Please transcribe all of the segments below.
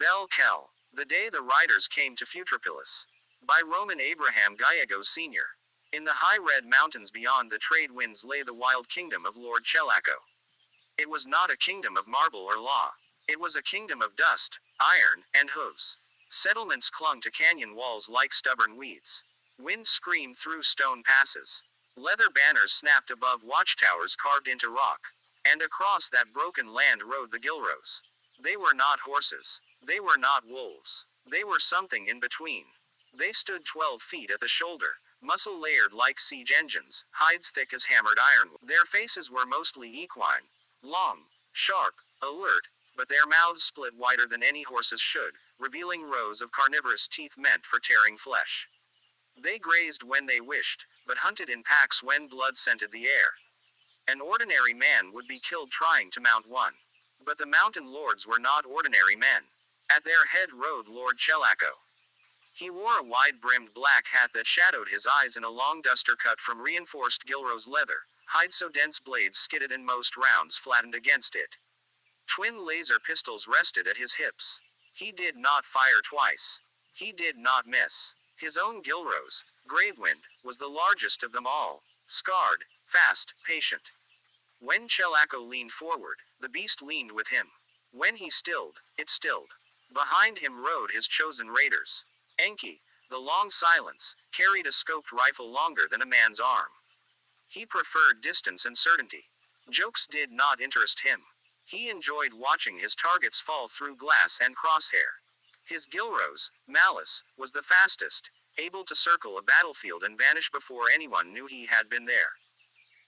Bel Kel, The Day the Riders Came to Futropolis. By Roman Abraham Gallegos Sr. In the high red mountains beyond the trade winds lay the wild kingdom of Lord Chelaco. It was not a kingdom of marble or law. It was a kingdom of dust, iron, and hooves. Settlements clung to canyon walls like stubborn weeds. Wind screamed through stone passes. Leather banners snapped above watchtowers carved into rock. And across that broken land rode the Gilros. They were not horses. They were not wolves. They were something in between. They stood 12 feet at the shoulder, muscle layered like siege engines, hides thick as hammered ironwood. Their faces were mostly equine, long, sharp, alert, but their mouths split wider than any horse's should, revealing rows of carnivorous teeth meant for tearing flesh. They grazed when they wished, but hunted in packs when blood scented the air. An ordinary man would be killed trying to mount one. But the mountain lords were not ordinary men. At their head rode Lord Chelaco. He wore a wide-brimmed black hat that shadowed his eyes and a long duster cut from reinforced Gilros leather, hide so dense blades skidded and most rounds flattened against it. Twin laser pistols rested at his hips. He did not fire twice. He did not miss. His own Gilros, Gravewind, was the largest of them all, scarred, fast, patient. When Chelaco leaned forward, the beast leaned with him. When he stilled, it stilled. Behind him rode his chosen raiders. Enki, the long silence, carried a scoped rifle longer than a man's arm. He preferred distance and certainty. Jokes did not interest him. He enjoyed watching his targets fall through glass and crosshair. His Gilros, Malice, was the fastest, able to circle a battlefield and vanish before anyone knew he had been there.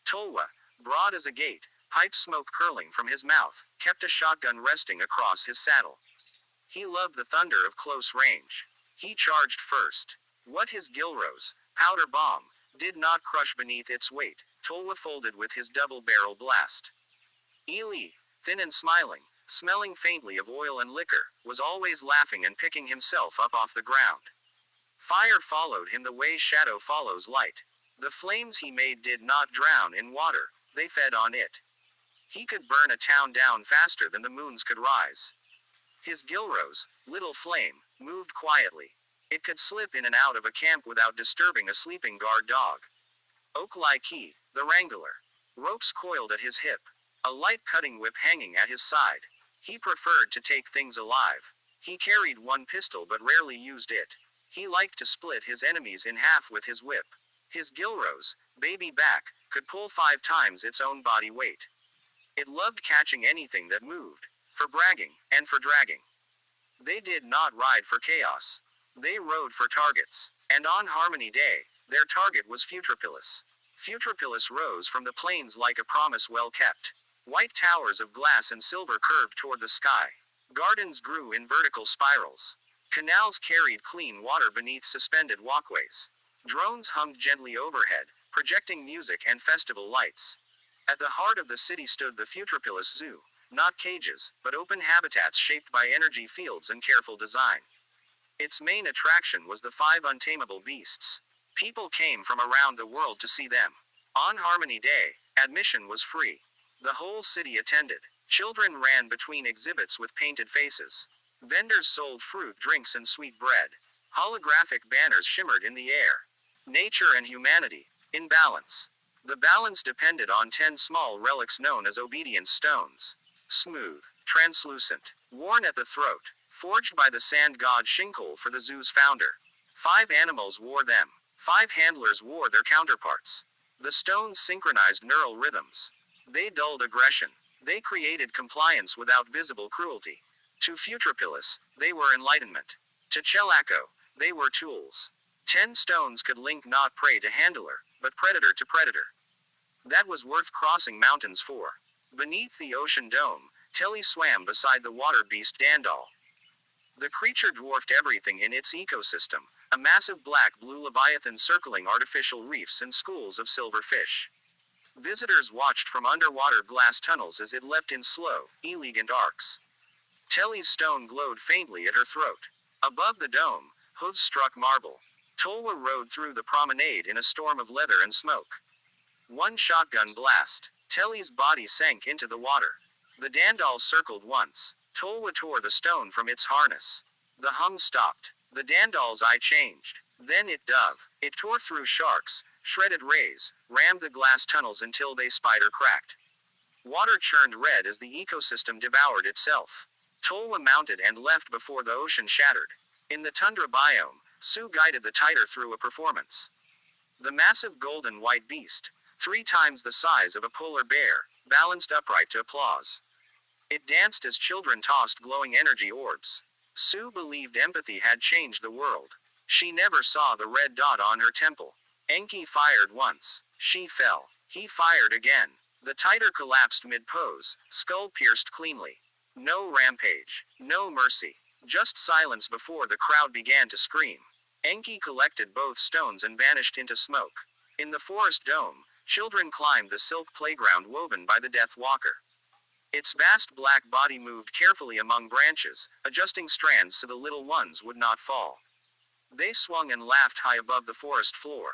Tolwa, broad as a gate, pipe smoke curling from his mouth, kept a shotgun resting across his saddle. He loved the thunder of close range. He charged first. What his Gilros, powder bomb, did not crush beneath its weight, Tolwa folded with his double-barrel blast. Eli, thin and smiling, smelling faintly of oil and liquor, was always laughing and picking himself up off the ground. Fire followed him the way shadow follows light. The flames he made did not drown in water, they fed on it. He could burn a town down faster than the moons could rise. His Gilros, little flame, moved quietly. It could slip in and out of a camp without disturbing a sleeping guard dog. Oak-like-he, the wrangler. Ropes coiled at his hip. A light cutting whip hanging at his side. He preferred to take things alive. He carried one pistol but rarely used it. He liked to split his enemies in half with his whip. His Gilros, baby back, could pull 5 times its own body weight. It loved catching anything that moved, for bragging, and for dragging. They did not ride for chaos. They rode for targets. And on Harmony Day, their target was Futropolis. Futropolis rose from the plains like a promise well kept. White towers of glass and silver curved toward the sky. Gardens grew in vertical spirals. Canals carried clean water beneath suspended walkways. Drones hummed gently overhead, projecting music and festival lights. At the heart of the city stood the Futropolis Zoo, not cages, but open habitats shaped by energy fields and careful design. Its main attraction was the 5 untamable beasts. People came from around the world to see them. On Harmony Day, admission was free. The whole city attended. Children ran between exhibits with painted faces. Vendors sold fruit, drinks, and sweet bread. Holographic banners shimmered in the air. Nature and humanity, in balance. The balance depended on 10 small relics known as obedience stones. Smooth, translucent, worn at the throat, forged by the sand god Shinkol for the zoo's founder. 5 animals wore them. 5 handlers wore their counterparts. The stones synchronized neural rhythms. They dulled aggression. They created compliance without visible cruelty. To Futropolis, they were enlightenment. To Chelaco, they were tools. 10 stones could link not prey to handler, but predator to predator. That was worth crossing mountains for. Beneath the ocean dome, Telly swam beside the water beast Dandal. The creature dwarfed everything in its ecosystem, a massive black-blue leviathan circling artificial reefs and schools of silver fish. Visitors watched from underwater glass tunnels as it leapt in slow, elegant arcs. Telly's stone glowed faintly at her throat. Above the dome, hooves struck marble. Tolwa rode through the promenade in a storm of leather and smoke. One shotgun blast. Telly's body sank into the water. The Dandal circled once. Tolwa tore the stone from its harness. The hum stopped. The Dandal's eye changed. Then it dove. It tore through sharks, shredded rays, rammed the glass tunnels until they spider cracked. Water churned red as the ecosystem devoured itself. Tolwa mounted and left before the ocean shattered. In the tundra biome, Sue guided the Tiger through a performance. The massive golden white beast, 3 times the size of a polar bear, balanced upright to applause. It danced as children tossed glowing energy orbs. Sue believed empathy had changed the world. She never saw the red dot on her temple. Enki fired once. She fell. He fired again. The Tiger collapsed mid-pose, skull pierced cleanly. No rampage. No mercy. Just silence before the crowd began to scream. Enki collected both stones and vanished into smoke. In the forest dome, children climbed the silk playground woven by the Death Walker. Its vast black body moved carefully among branches, adjusting strands so the little ones would not fall. They swung and laughed high above the forest floor.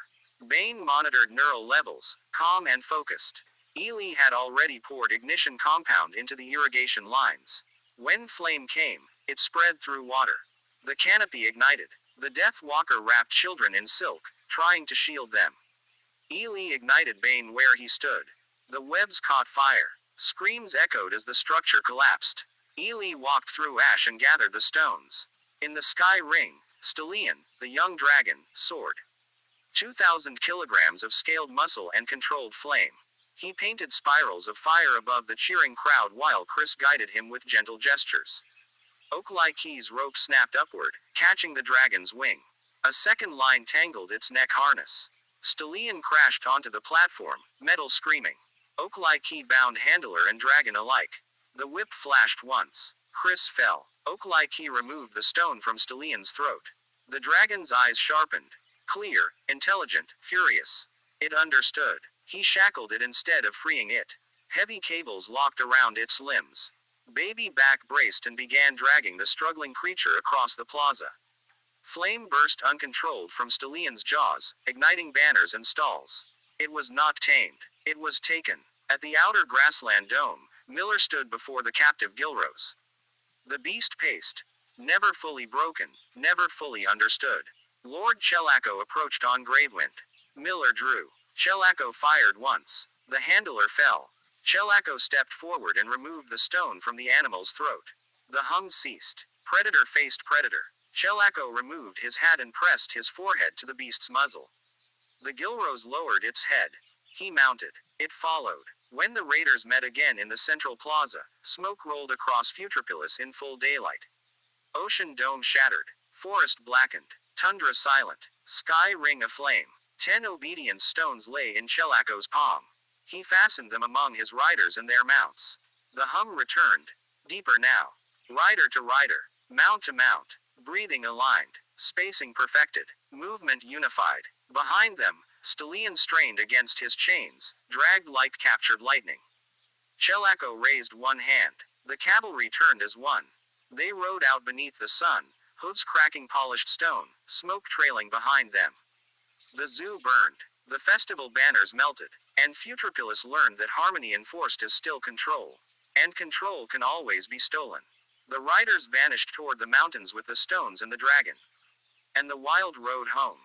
Bane monitored neural levels, calm and focused. Ely had already poured ignition compound into the irrigation lines. When flame came, it spread through water. The canopy ignited. The Death Walker wrapped children in silk, trying to shield them. Ely ignited Bane where he stood. The webs caught fire. Screams echoed as the structure collapsed. Ely walked through ash and gathered the stones. In the sky ring, Stellian, the young dragon, soared. 2,000 kilograms of scaled muscle and controlled flame. He painted spirals of fire above the cheering crowd while Chris guided him with gentle gestures. Oakley Key's rope snapped upward, catching the dragon's wing. A second line tangled its neck harness. Stellian crashed onto the platform, metal screaming. Oakley Key bound handler and dragon alike. The whip flashed once. Chris fell. Oakley Key removed the stone from Stellian's throat. The dragon's eyes sharpened. Clear, intelligent, furious. It understood. He shackled it instead of freeing it. Heavy cables locked around its limbs. Baby back braced and began dragging the struggling creature across the plaza. Flame burst uncontrolled from Stellian's jaws, igniting banners and stalls. It was not tamed. It was taken. At the outer grassland dome, Miller stood before the captive Gilrose. The beast paced. Never fully broken, never fully understood. Lord Chelaco approached on Gravewind. Miller drew. Chelaco fired once. The handler fell. Chelaco stepped forward and removed the stone from the animal's throat. The hum ceased. Predator faced predator. Chelaco removed his hat and pressed his forehead to the beast's muzzle. The Gilrose lowered its head. He mounted. It followed. When the raiders met again in the central plaza, smoke rolled across Futropolis in full daylight. Ocean dome shattered. Forest blackened. Tundra silent. Sky ring aflame. 10 obedience stones lay in Chelaco's palm. He fastened them among his riders and their mounts. The hum returned. Deeper now. Rider to rider. Mount to mount. Breathing aligned. Spacing perfected. Movement unified. Behind them, Stellian strained against his chains, dragged like captured lightning. Chelaco raised one hand. The cavalry turned as one. They rode out beneath the sun, hooves cracking polished stone, smoke trailing behind them. The zoo burned. The festival banners melted. And Futropolis learned that harmony enforced is still control. And control can always be stolen. The riders vanished toward the mountains with the stones and the dragon. And the wild rode home.